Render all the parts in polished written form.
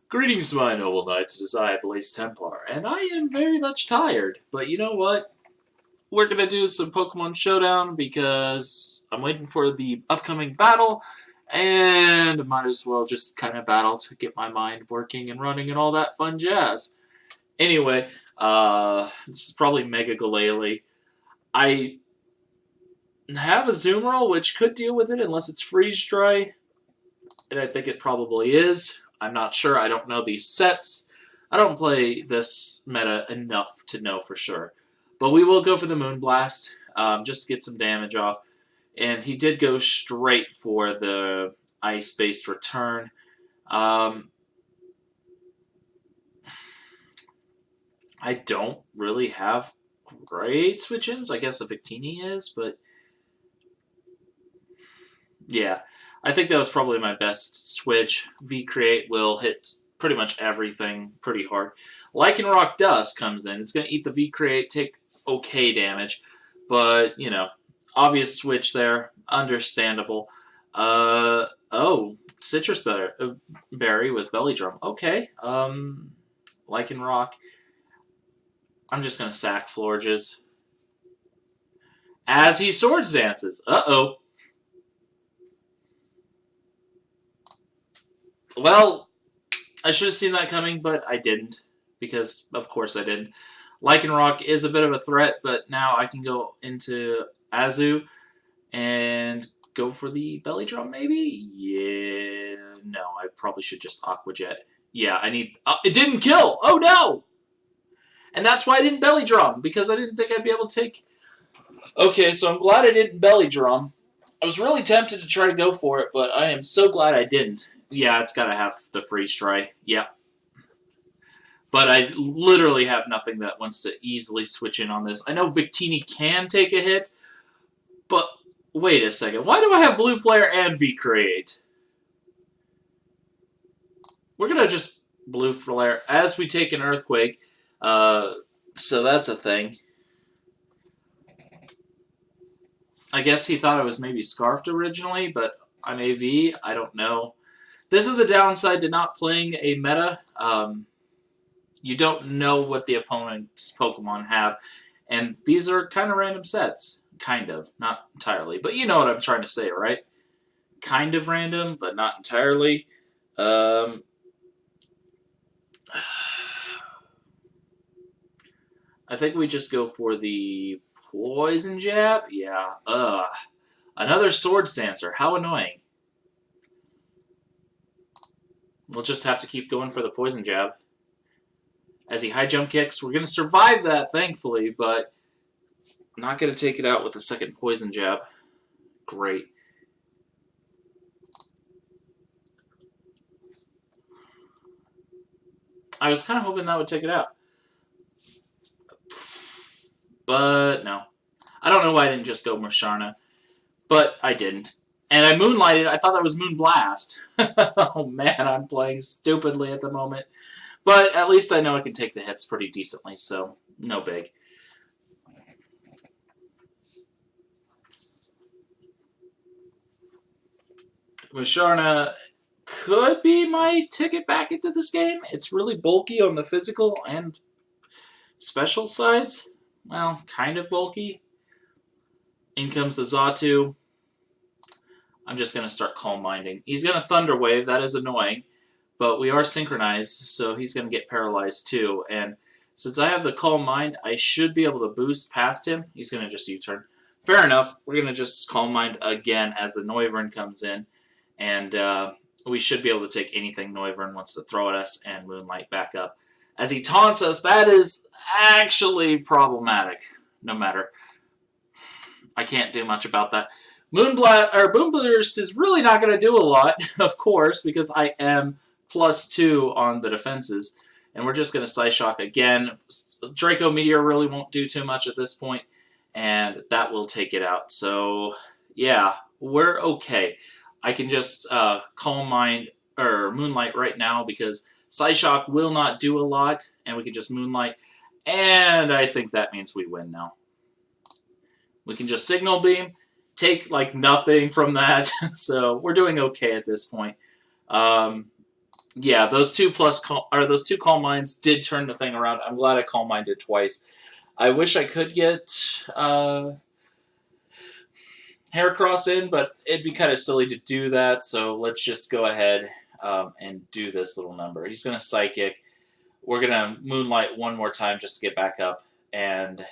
Greetings, my noble knights, it is I, Blaze Templar, and I am very much tired. But you know what? We're gonna do some Pokemon Showdown because I'm waiting for the upcoming battle, and might as well just kind of battle to get my mind working and running and all that fun jazz. Anyway, this is probably Mega Glalie. I have a Zoomerl, which could deal with it unless it's Freeze Dry, and I think it probably is. I'm not sure. I don't know these sets. I don't play this meta enough to know for sure. But we will go for the Moonblast, just to get some damage off. And he did go straight for the ice-based return. I don't really have great switch-ins. I guess a Victini is, but yeah. I think that was probably my best switch. V-Create will hit pretty much everything pretty hard. Lycanroc Dust comes in. It's going to eat the V-Create, take okay damage. But, you know, obvious switch there. Understandable. Oh, Citrus Berry with Belly Drum. Okay. Lycanroc. I'm just going to sack Florges. As he Swords Dances. Uh-oh. Well, I should have seen that coming, but I didn't. Because, of course, I didn't. Lycanroc is a bit of a threat, but now I can go into Azu and go for the Belly Drum, maybe? Yeah. No, I probably should just Aqua Jet. Yeah, I need... it didn't kill! Oh, no! And that's why I didn't Belly Drum, because I didn't think I'd be able to take... Okay, so I'm glad I didn't Belly Drum. I was really tempted to try to go for it, but I am so glad I didn't. Yeah, it's got to have the Freeze Dry. Yeah. But I literally have nothing that wants to easily switch in on this. I know Victini can take a hit, but wait a second. Why do I have Blue Flare and V-Create? We're going to just Blue Flare as we take an Earthquake. So that's a thing. I guess he thought I was maybe Scarfed originally, but I'm AV. I don't know. This is the downside to not playing a meta. You don't know what the opponent's Pokemon have. And these are kind of random sets. Kind of. Not entirely. But you know what I'm trying to say, right? Kind of random, but not entirely. I think we just go for the Poison Jab. Yeah. Another Swords Dancer. How annoying. We'll just have to keep going for the Poison Jab. As he high jump kicks, we're going to survive that, thankfully, but I'm not going to take it out with a second Poison Jab. Great. I was kind of hoping that would take it out. But no. I don't know why I didn't just go Musharna, but I didn't. And I Moonlighted. I thought that was Moonblast. Oh man, I'm playing stupidly at the moment. But at least I know I can take the hits pretty decently, so no big. Musharna could be my ticket back into this game. It's really bulky on the physical and special sides. Well, kind of bulky. In comes the Xatu. I'm just going to start Calm Minding. He's going to Thunder Wave. That is annoying. But we are synchronized, so he's going to get paralyzed too. And since I have the Calm Mind, I should be able to boost past him. He's going to just U-turn. Fair enough. We're going to just Calm Mind again as the Noivern comes in. And we should be able to take anything Noivern wants to throw at us and Moonlight back up. As he taunts us, that is actually problematic. No matter. I can't do much about that. Boomburst is really not going to do a lot, of course, because I am +2 on the defenses. And we're just going to Psyshock again. Draco Meteor really won't do too much at this point, and that will take it out. So, yeah, we're okay. I can just Calm Mind or Moonlight right now because Psyshock will not do a lot, and we can just Moonlight. And I think that means we win now. We can just Signal Beam, take like nothing from that, so we're doing okay at this point. Yeah, those those two Calm Minds did turn the thing around. I'm glad I Calm Minded twice. I wish I could get Heracross in, but it'd be kind of silly to do that. So let's just go ahead and do this little number. He's going to Psychic. We're going to Moonlight one more time just to get back up. And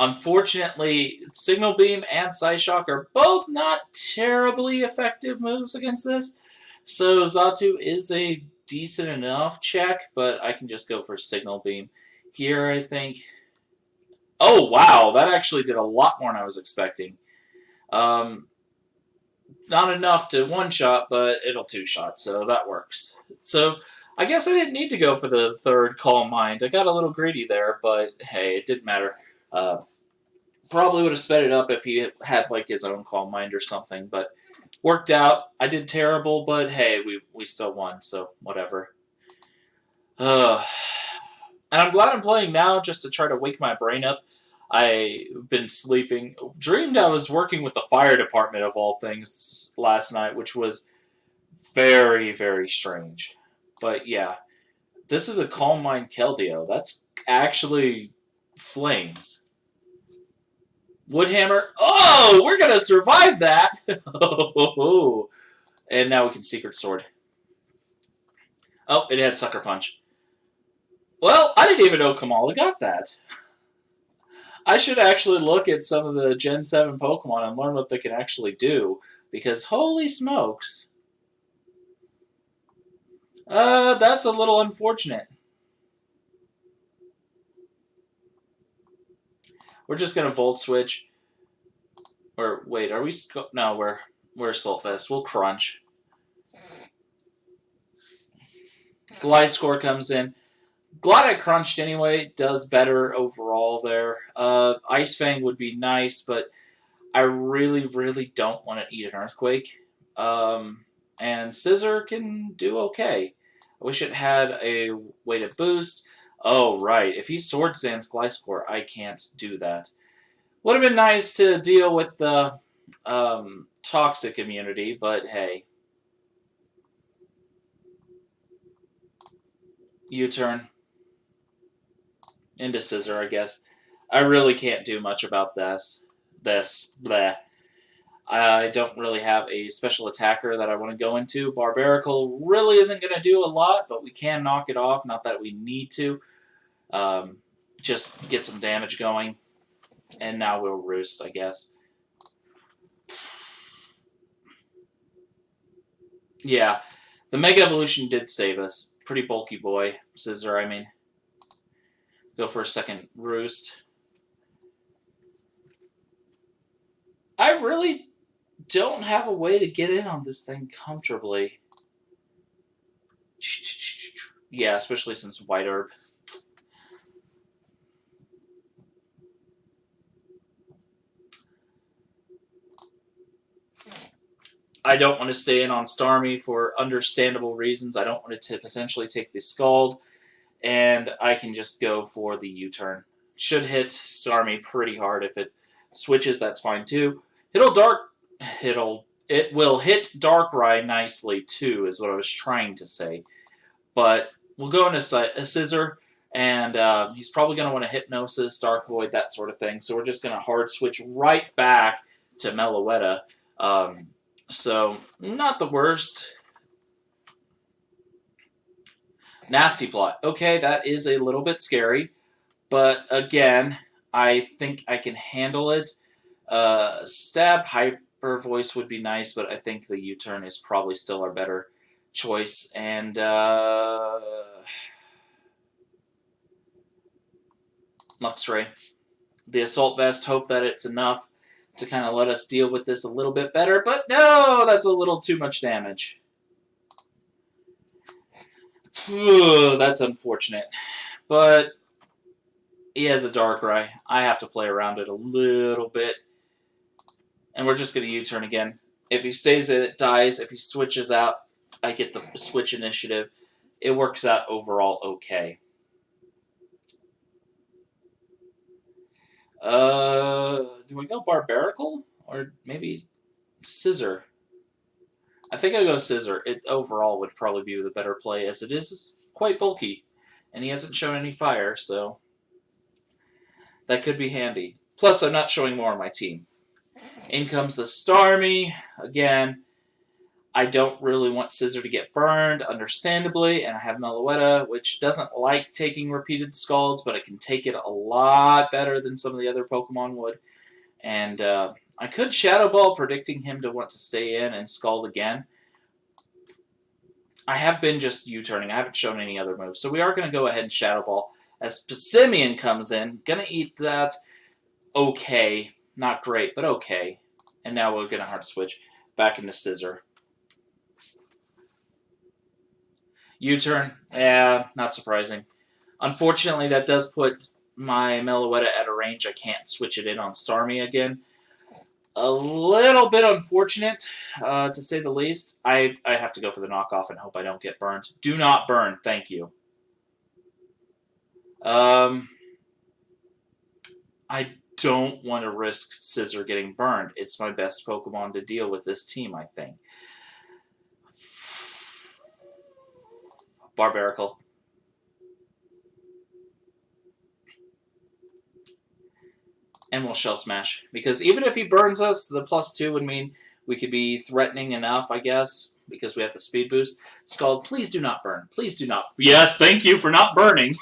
unfortunately, Signal Beam and Psyshock are both not terribly effective moves against this. So Xatu is a decent enough check, but I can just go for Signal Beam here, I think. Oh, wow. That actually did a lot more than I was expecting. Not enough to one-shot, but it'll two-shot, so that works. So I guess I didn't need to go for the third Calm Mind. I got a little greedy there, but hey, it didn't matter. Probably would have sped it up if he had like his own Calm Mind or something, but worked out. I did terrible, but hey, we still won, so whatever. And I'm glad I'm playing now just to try to wake my brain up. I've been sleeping. Dreamed I was working with the fire department of all things last night, which was very, very strange. But yeah, this is a Calm Mind Keldeo. That's actually flames. Woodhammer. Oh, we're going to survive that. And now we can Secret Sword. Oh, it had Sucker Punch. Well, I didn't even know Kamala got that. I should actually look at some of the Gen 7 Pokemon and learn what they can actually do. Because holy smokes. That's a little unfortunate. We're just going to Volt Switch. Or, wait, are we... No, we're Sulfest. We'll Crunch. Gliscor comes in. Glad I crunched anyway. Does better overall there. Ice Fang would be nice, but I really, really don't want to eat an Earthquake. And Scissor can do okay. I wish it had a way to boost. Oh, right. If he Sword Stands Gliscor, I can't do that. Would have been nice to deal with the Toxic immunity, but hey. U-turn. Into Scissor, I guess. I really can't do much about this. Bleh. I don't really have a special attacker that I want to go into. Barbaracle really isn't going to do a lot, but we can knock it off. Not that we need to. Just get some damage going. And now we'll Roost, I guess. Yeah, the Mega Evolution did save us. Pretty bulky boy. Scissor, I mean. Go for a second Roost. I really don't have a way to get in on this thing comfortably. Yeah, especially since White Herb. I don't want to stay in on Starmie for understandable reasons. I don't want it to potentially take the Scald. And I can just go for the U-turn. Should hit Starmie pretty hard. If it switches, that's fine too. It will hit Darkrai nicely too, is what I was trying to say. But we'll go into a Scissor, and he's probably going to want to Hypnosis, Dark Void, that sort of thing. So we're just going to hard switch right back to Meloetta. So not the worst. Nasty Plot. Okay, that is a little bit scary. But again, I think I can handle it. Stab Hyper Voice would be nice, but I think the U-turn is probably still our better choice. And Luxray. The Assault Vest, hope that it's enough to kind of let us deal with this a little bit better. But no, that's a little too much damage. That's unfortunate. But he has a Darkrai. I have to play around it a little bit. And we're just going to U-turn again. If he stays in, it dies. If he switches out, I get the switch initiative. It works out overall okay. Do we go Barbaracle? Or maybe Scissor? I think I'll go Scissor. It overall would probably be the better play, as it is quite bulky. And he hasn't shown any fire, so that could be handy. Plus, I'm not showing more on my team. In comes the Starmie. Again, I don't really want Scissor to get burned, understandably, and I have Meloetta, which doesn't like taking repeated Scalds, but it can take it a lot better than some of the other Pokemon would. And I could Shadow Ball, predicting him to want to stay in and Scald again. I have been just U-turning. I haven't shown any other moves. So we are going to go ahead and Shadow Ball. As Passimian comes in, going to eat that. Okay. Not great, but okay. And now we're going to hard switch back into Scissor. U-turn. Yeah, not surprising. Unfortunately, that does put my Meloetta at a range. I can't switch it in on Starmie again. A little bit unfortunate, to say the least. I have to go for the knockoff and hope I don't get burned. Do not burn. Thank you. I don't want to risk Scissor getting burned. It's my best Pokemon to deal with this team, I think. Barbaracle. And we'll Shell Smash. Because even if he burns us, the +2 would mean we could be threatening enough, I guess, because we have the speed boost. Scald, please do not burn. Please do not. Yes, thank you for not burning.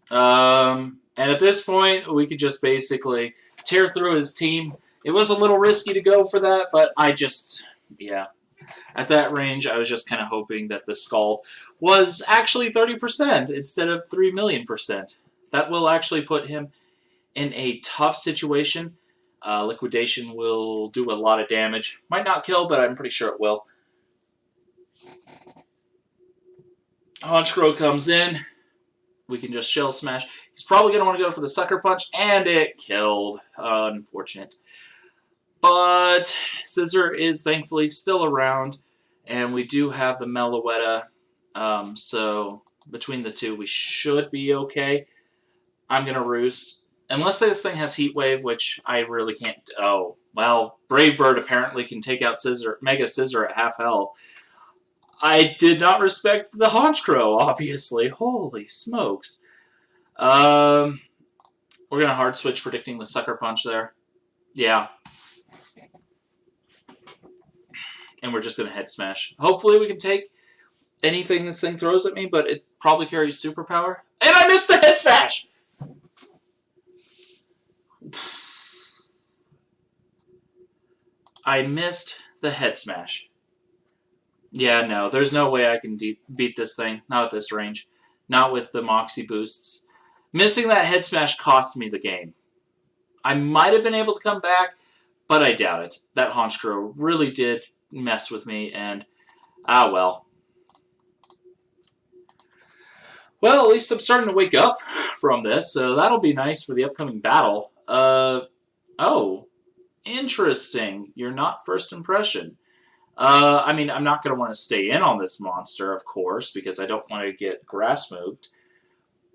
And at this point, we could just basically tear through his team. It was a little risky to go for that, but I just, yeah. At that range, I was just kind of hoping that the Scald was actually 30% instead of 3,000,000%. That will actually put him in a tough situation. Liquidation will do a lot of damage. Might not kill, but I'm pretty sure it will. Honchkrow comes in. We can just Shell Smash. He's probably going to want to go for the Sucker Punch, and it killed. Unfortunate. But Scissor is thankfully still around, and we do have the Meloetta. So between the two, we should be okay. I'm going to Roost. Unless this thing has Heat Wave, which I really can't. Oh, well, Brave Bird apparently can take out Scissor, Mega Scissor at half health. I did not respect the Honchkrow, obviously. Holy smokes. We're going to hard switch, predicting the Sucker Punch there. Yeah. And we're just going to head smash. Hopefully we can take anything this thing throws at me, but it probably carries superpower. And I missed the head smash! I missed the head smash. Yeah, no, there's no way I can beat this thing. Not at this range. Not with the Moxie boosts. Missing that head smash cost me the game. I might have been able to come back, but I doubt it. That Honchkrow really did mess with me, and well. Well, at least I'm starting to wake up from this, so that'll be nice for the upcoming battle. Oh, interesting. You're not first impression. I mean, I'm not going to want to stay in on this monster, of course, because I don't want to get grass moved.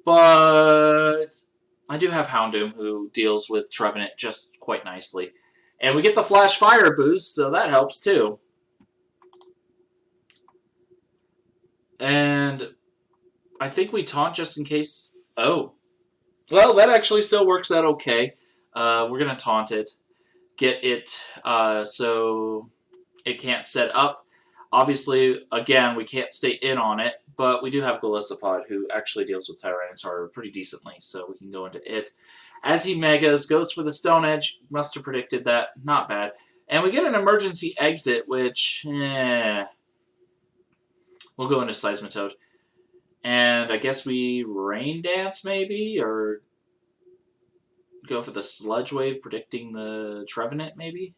But I do have Houndoom, who deals with Trevenant just quite nicely. And we get the Flash Fire boost, so that helps too. And I think we taunt just in case. Oh. Well, that actually still works out okay. We're going to taunt it. Get it so it can't set up. Obviously, again, we can't stay in on it, but we do have Golisopod, who actually deals with Tyranitar pretty decently, so we can go into it. As he Megas, goes for the Stone Edge. Must have predicted that. Not bad. And we get an emergency exit, which, we'll go into Seismitoad. And I guess we Rain Dance, maybe? Or go for the Sludge Wave, predicting the Trevenant, maybe?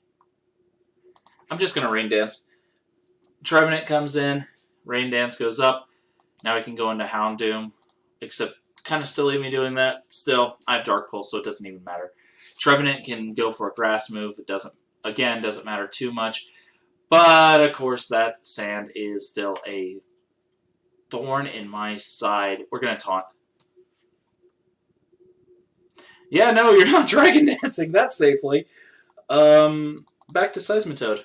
I'm just going to Rain Dance. Trevenant comes in. Rain Dance goes up. Now we can go into Houndoom. Except, kind of silly of me doing that. Still, I have Dark Pulse, so it doesn't even matter. Trevenant can go for a Grass move. It doesn't matter too much. But, of course, that Sand is still a thorn in my side. We're going to taunt. Yeah, no, you're not Dragon Dancing that safely. Back to Seismitoad.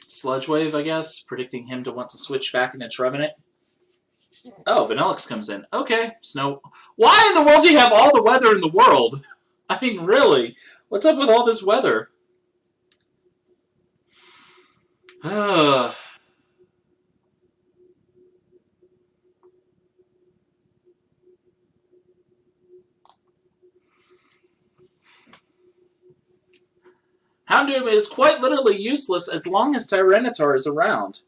Sludge Wave, I guess, predicting him to want to switch back into Trevenant. Oh, Vanillix comes in. Okay, Snow. Why in the world do you have all the weather in the world? I mean, really? What's up with all this weather? Houndoom is quite literally useless as long as Tyranitar is around.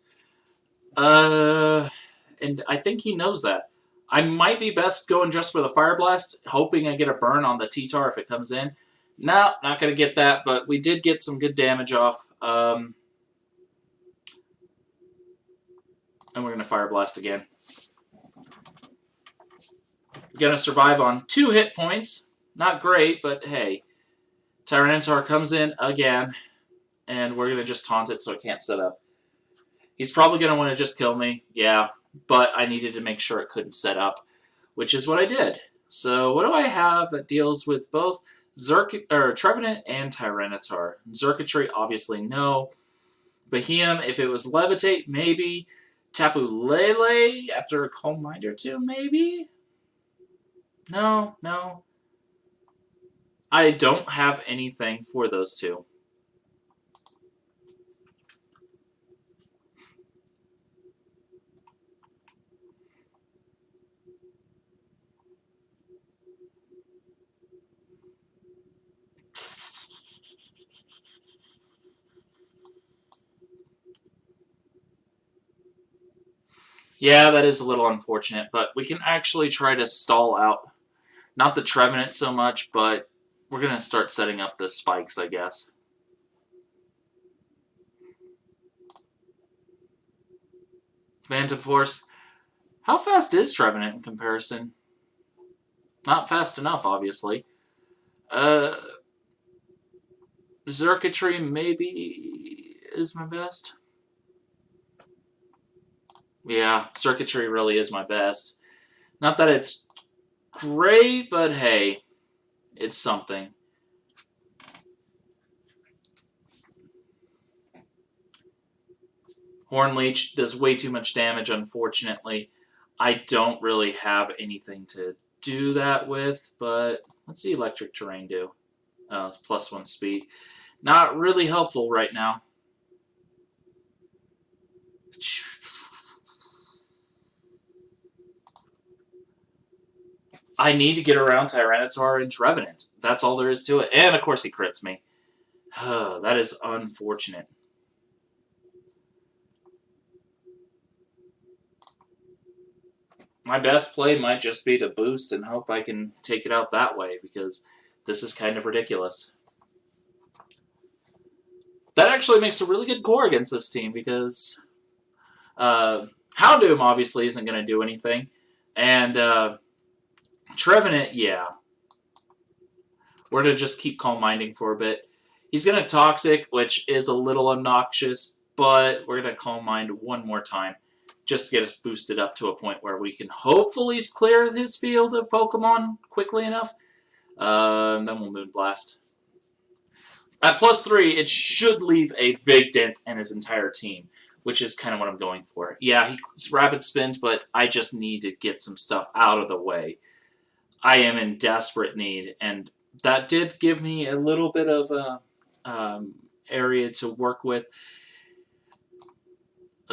And I think he knows that. I might be best going just for the Fire Blast, hoping I get a burn on the T-Tar if it comes in. No, not going to get that, but we did get some good damage off. And we're going to Fire Blast again. Going to survive on 2 hit points. Not great, but hey. Tyranitar comes in again, and we're going to just taunt it so it can't set up. He's probably going to want to just kill me, yeah, but I needed to make sure it couldn't set up, which is what I did. So what do I have that deals with both Trevenant and Tyranitar? Xurkitree, obviously no. Behem, if it was Levitate, maybe. Tapu Lele, after a Calm Mind or two, maybe? No. I don't have anything for those two. Yeah, that is a little unfortunate, but we can actually try to stall out. Not the Trevenant so much, but we're going to start setting up the spikes, I guess. Phantom Force. How fast is Trevenant in comparison? Not fast enough, obviously. Xurkitree maybe is my best. Yeah, Xurkitree really is my best. Not that it's great, but hey, it's something. Hornleech does way too much damage, unfortunately. I don't really have anything to do that with, but let's see Electric Terrain do. Oh, it's +1 speed. Not really helpful right now. I need to get around Tyranitar and Trevenant. That's all there is to it. And, of course, he crits me. That is unfortunate. My best play might just be to boost and hope I can take it out that way, because this is kind of ridiculous. That actually makes a really good core against this team, because Houndoom obviously isn't going to do anything. And Trevenant, yeah. We're going to just keep Calm Minding for a bit. He's going to Toxic, which is a little obnoxious, but we're going to Calm Mind one more time, just to get us boosted up to a point where we can hopefully clear his field of Pokemon quickly enough. Then we'll Moonblast. At +3, it should leave a big dent in his entire team, which is kind of what I'm going for. Yeah, he's Rapid Spins, but I just need to get some stuff out of the way. I am in desperate need, and that did give me a little bit of a area to work with.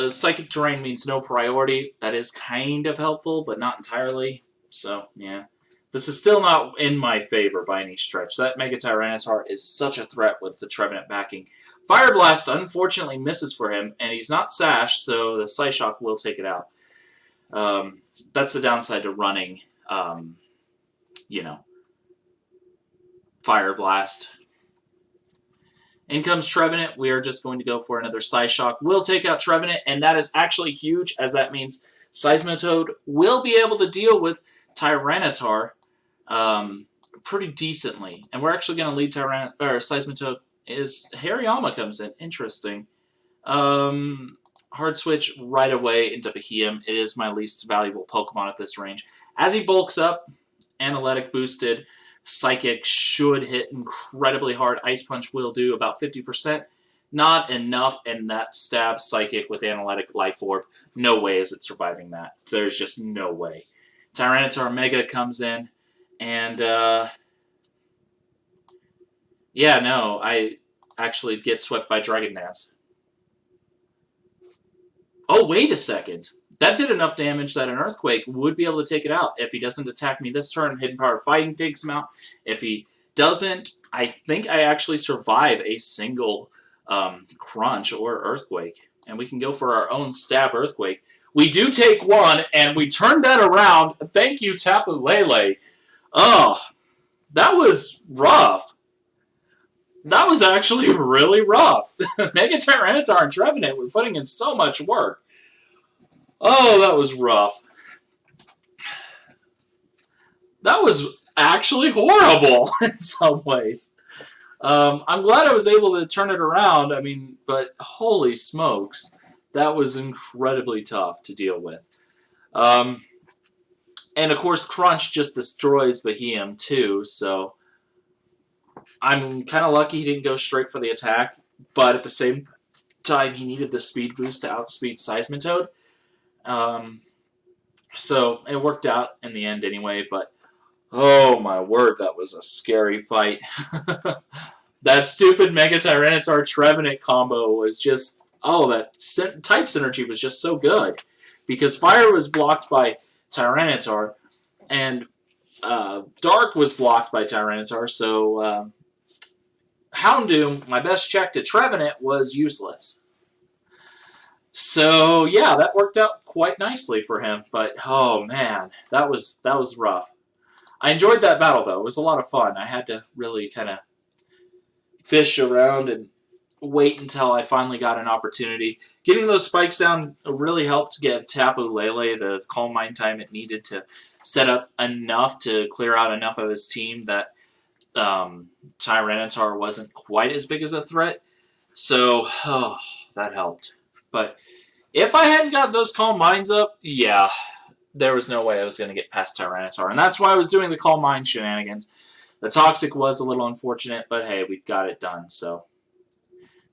Psychic Terrain means no priority. That is kind of helpful, but not entirely. So, yeah. This is still not in my favor by any stretch. That Mega Tyranitar is such a threat with the Trevenant backing. Fire Blast, unfortunately, misses for him, and he's not Sash, so the Psyshock will take it out. That's the downside to running, Fire Blast. In comes Trevenant. We are just going to go for another Psyshock. We'll take out Trevenant, and that is actually huge, as that means Seismitoad will be able to deal with Tyranitar pretty decently. And we're actually going to lead Seismitoad as Hariyama comes in. Interesting. Hard Switch right away into Beheeyem. It is my least valuable Pokemon at this range. As he bulks up, Analytic boosted, Psychic should hit incredibly hard. Ice Punch will do about 50%. Not enough, and that stabs Psychic with Analytic Life Orb. No way is it surviving that. There's just no way. Tyranitar Mega comes in, and yeah, no, I actually get swept by Dragon Dance. Oh, wait a second. That did enough damage that an Earthquake would be able to take it out. If he doesn't attack me this turn, Hidden Power Fighting takes him out. If he doesn't, I think I actually survive a single Crunch or Earthquake. And we can go for our own Stab Earthquake. We do take one, and we turn that around. Thank you, Tapu Lele. Oh, that was rough. That was actually really rough. Mega Tyranitar and Trevenant were putting in so much work. Oh, that was rough. That was actually horrible in some ways. I'm glad I was able to turn it around. I mean, but holy smokes, that was incredibly tough to deal with. And of course, Crunch just destroys Beheeyem too, so I'm kind of lucky he didn't go straight for the attack, but at the same time, he needed the speed boost to outspeed Seismitoad. So it worked out in the end anyway, but oh my word, that was a scary fight. That stupid Mega Tyranitar Trevenant combo was just, oh, that type synergy was just so good. Because Fire was blocked by Tyranitar, and Dark was blocked by Tyranitar, so Houndoom, my best check to Trevenant, was useless. So yeah, that worked out quite nicely for him. But oh man, that was rough. I enjoyed that battle though. It was a lot of fun. I had to really kind of fish around and wait until I finally got an opportunity. Getting those spikes down really helped give Tapu Lele the Calm Mind time it needed to set up enough to clear out enough of his team that Tyranitar wasn't quite as big as a threat. So that helped. But if I hadn't got those Calm Minds up, yeah, there was no way I was going to get past Tyranitar. And that's why I was doing the Calm Mind shenanigans. The Toxic was a little unfortunate, but hey, we got it done. So,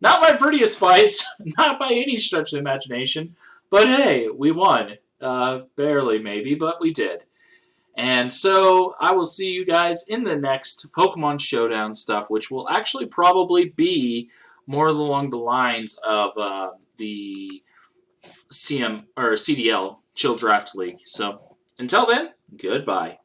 not my prettiest fights, not by any stretch of the imagination, but hey, we won. Barely, maybe, but we did. And so, I will see you guys in the next Pokemon Showdown stuff, which will actually probably be more along the lines of the CDL Chill Draft League. So, until then, goodbye.